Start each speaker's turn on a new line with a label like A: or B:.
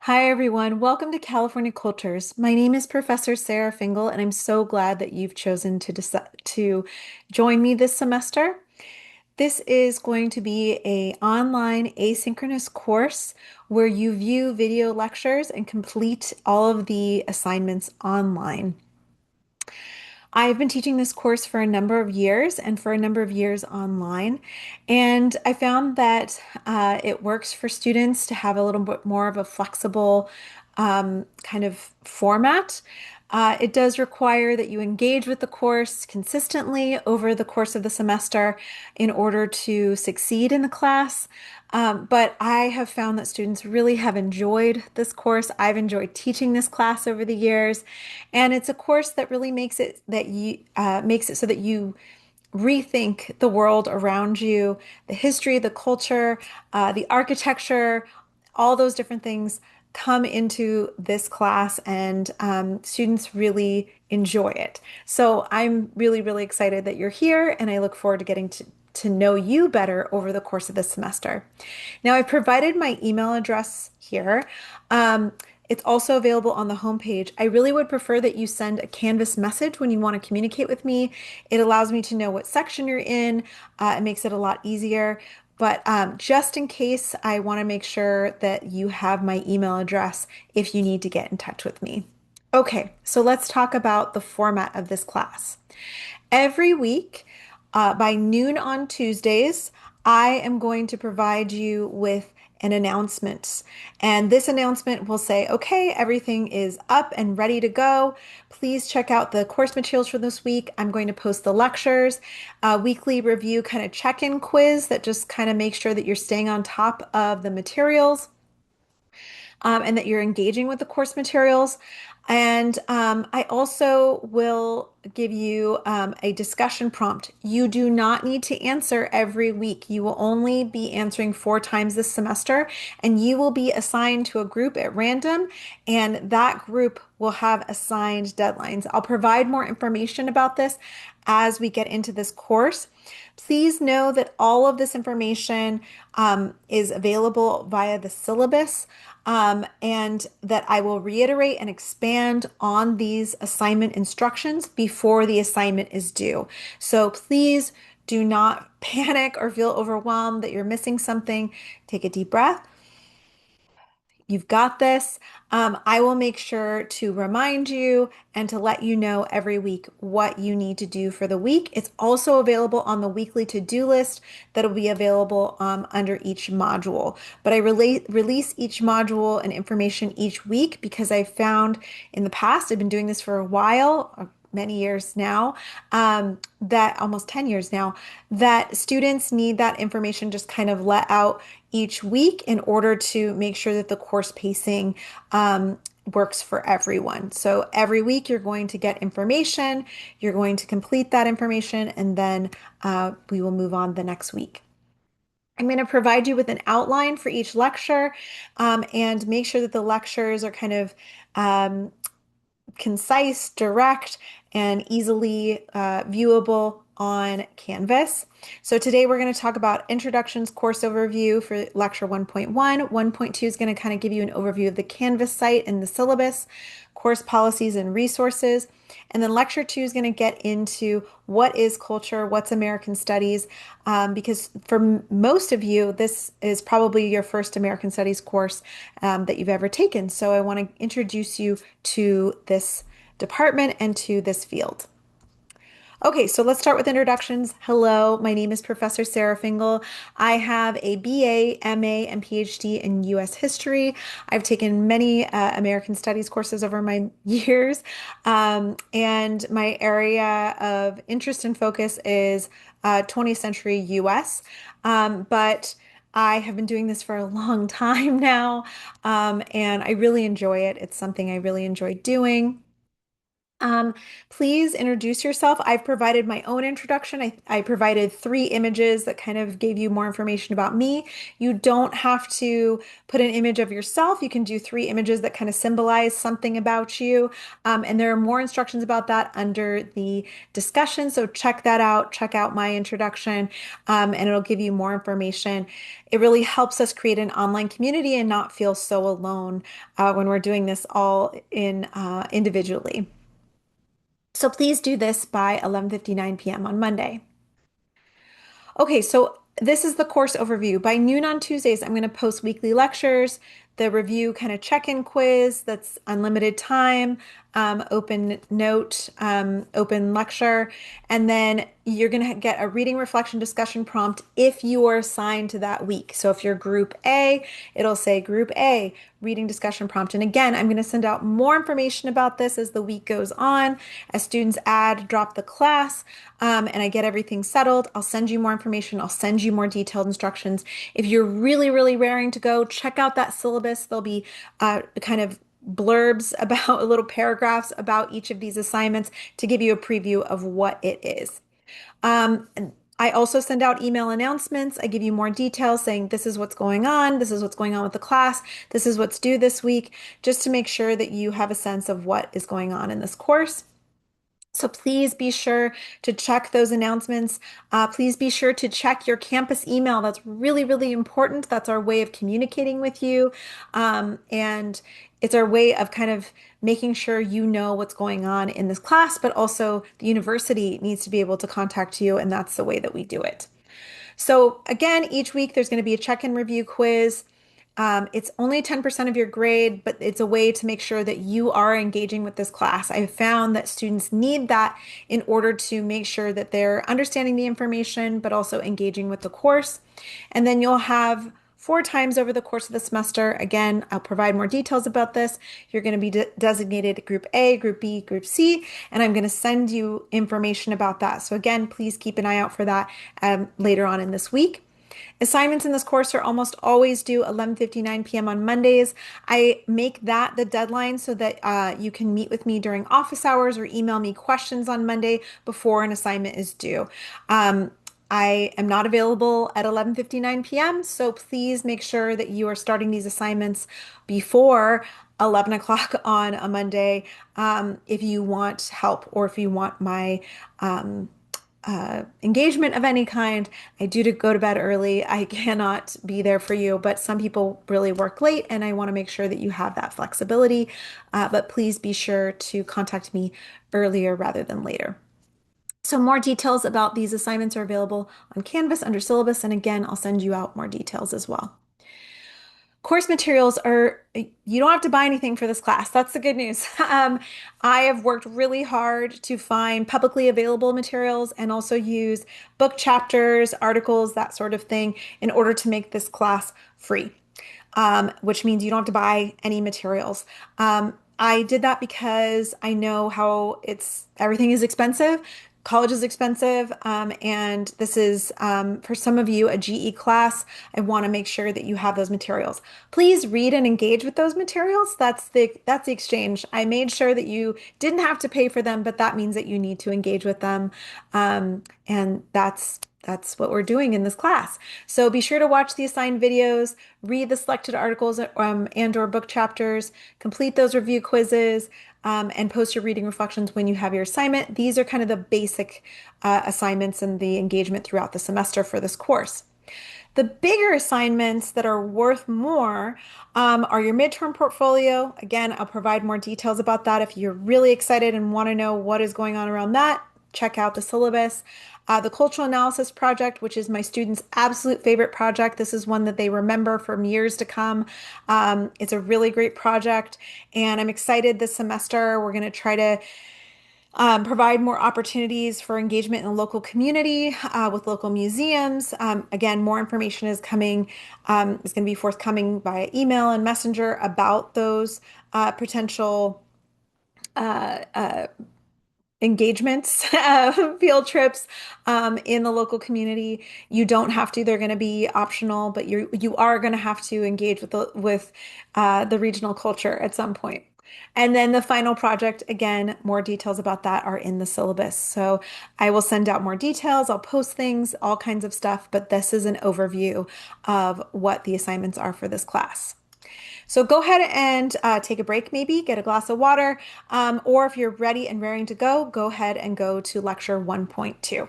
A: Hi, everyone. Welcome to California Cultures. My name is Professor Sarah Fingal, and I'm so glad that you've chosen to join me this semester. This is going to be an online asynchronous course where you view video lectures and complete all of the assignments online. I've been teaching this course for a number of years and for a number of years online. And I found that it works for students to have a little bit more of a flexible kind of format. It does require that you engage with the course consistently over the course of the semester in order to succeed in the class. But I have found that students really have enjoyed this course. I've enjoyed teaching this class over the years, and it's a course that really makes it so that you rethink the world around you, the history, the culture, the architecture, all those different things come into this class, and students really enjoy it. So I'm really, really excited that you're here, and I look forward to getting to know you better over the course of this semester. Now, I've provided my email address here. It's also available on the homepage. I really would prefer that you send a Canvas message when you want to communicate with me. It allows me to know what section you're in. It makes it a lot easier. But just in case, I want to make sure that you have my email address if you need to get in touch with me. Okay, so let's talk about the format of this class. Every week, by noon on Tuesdays, I am going to provide you with an announcement. And this announcement will say, okay, everything is up and ready to go. Please check out the course materials for this week. I'm going to post the lectures, a weekly review kind of check-in quiz that just kind of makes sure that you're staying on top of the materials, and that you're engaging with the course materials. And I also will give you a discussion prompt. You do not need to answer every week. You will only be answering 4 times this semester, and you will be assigned to a group at random, and that group will have assigned deadlines. I'll provide more information about this as we get into this course. Please know that all of this information is available via the syllabus, and that I will reiterate and expand on these assignment instructions before the assignment is due. So please do not panic or feel overwhelmed that you're missing something. Take a deep breath. You've got this. I will make sure to remind you and to let you know every week what you need to do for the week. It's also available on the weekly to-do list that'll be available under each module. But I release each module and information each week because I found in the past, I've been doing this for a while, many years now, that almost 10 years now, that students need that information just kind of let out each week in order to make sure that the course pacing works for everyone. So every week you're going to get information, you're going to complete that information, and then we will move on the next week. I'm going to provide you with an outline for each lecture, and make sure that the lectures are kind of um, concise, direct, and easily viewable on Canvas. So today we're going to talk about introductions course overview for lecture 1.1. 1.2 is going to kind of give you an overview of the Canvas site and the syllabus, course policies and resources. And then lecture 2 is going to get into what is culture, what's American studies, because for most of you, this is probably your first American studies course that you've ever taken. So I want to introduce you to this department and to this field. Okay, so let's start with introductions. Hello, my name is Professor Sarah Fingal. I have a BA, MA, and PhD in US history. I've taken many American studies courses over my years, and my area of interest and focus is 20th century US. But I have been doing this for a long time now, and I really enjoy it. It's something I really enjoy doing. Um, please introduce yourself. I've provided my own introduction. I provided 3 images that kind of gave you more information about me. You don't have to put an image of yourself. You can do 3 images that kind of symbolize something about you. And there are more instructions about that under the discussion. So check that out. Check out my introduction, and it'll give you more information. It really helps us create an online community and not feel so alone when we're doing this all in individually. So please do this by 11:59 p.m. on Monday. Okay, so this is the course overview. By noon on Tuesdays, I'm going to post weekly lectures, the review kind of check-in quiz that's unlimited time, open note, open lecture, and then you're going to get a reading reflection discussion prompt if you are assigned to that week. So if you're group A, it'll say group A, reading discussion prompt. And again, I'm going to send out more information about this as the week goes on, as students add, drop the class, and I get everything settled. I'll send you more information. I'll send you more detailed instructions. If you're really, really raring to go, check out that syllabus. There'll be kind of blurbs about little paragraphs about each of these assignments to give you a preview of what it is. And I also send out email announcements. I give you more details saying this is what's going on, this is what's going on with the class, this is what's due this week, just to make sure that you have a sense of what is going on in this course. So please be sure to check those announcements. Please be sure to check your campus email. That's really, really important. That's our way of communicating with you. And it's our way of kind of making sure you know what's going on in this class, but also the university needs to be able to contact you, and that's the way that we do it. So again, each week there's going to be a check-in review quiz. It's only 10% of your grade, but it's a way to make sure that you are engaging with this class. I have found that students need that in order to make sure that they're understanding the information, but also engaging with the course. And then you'll have 4 times over the course of the semester. Again, I'll provide more details about this. You're going to be designated Group A, Group B, Group C, and I'm going to send you information about that. So again, please keep an eye out for that later on in this week. Assignments in this course are almost always due 11:59 p.m. on Mondays. I make that the deadline so that you can meet with me during office hours or email me questions on Monday before an assignment is due. I am not available at 11:59 p.m., so please make sure that you are starting these assignments before 11 o'clock on a Monday if you want help or if you want my engagement of any kind. I do to go to bed early. I cannot be there for you, but some people really work late, and I want to make sure that you have that flexibility. But please be sure to contact me earlier rather than later. So more details about these assignments are available on Canvas under syllabus, and again, I'll send you out more details as well. Course materials are, you don't have to buy anything for this class. That's the good news. I have worked really hard to find publicly available materials and also use book chapters, articles, that sort of thing in order to make this class free, which means you don't have to buy any materials. I did that because I know how everything is expensive. College is expensive, and this is for some of you a GE class. I want to make sure that you have those materials. Please read and engage with those materials. That's the exchange. I made sure that you didn't have to pay for them, but that means that you need to engage with them, and that's what we're doing in this class. So be sure to watch the assigned videos, read the selected articles and or book chapters, complete those review quizzes, and post your reading reflections when you have your assignment. These are kind of the basic assignments and the engagement throughout the semester for this course. The bigger assignments that are worth more are your midterm portfolio. Again, I'll provide more details about that. If you're really excited and want to know what is going on around that, check out the syllabus. The cultural analysis project, which is my students' absolute favorite project. This is one that they remember from years to come. It's a really great project, and I'm excited this semester. We're going to try to provide more opportunities for engagement in the local community with local museums. Again, more information is coming, is going to be forthcoming via email and messenger about those potential engagements, field trips in the local community. You don't have to; they're going to be optional, but you are going to have to engage with the regional culture at some point. And then the final project, again, more details about that are in the syllabus. So I will send out more details, I'll post things, all kinds of stuff, but this is an overview of what the assignments are for this class. So go ahead and take a break, maybe get a glass of water, or if you're ready and raring to go, go ahead and go to lecture 1.2.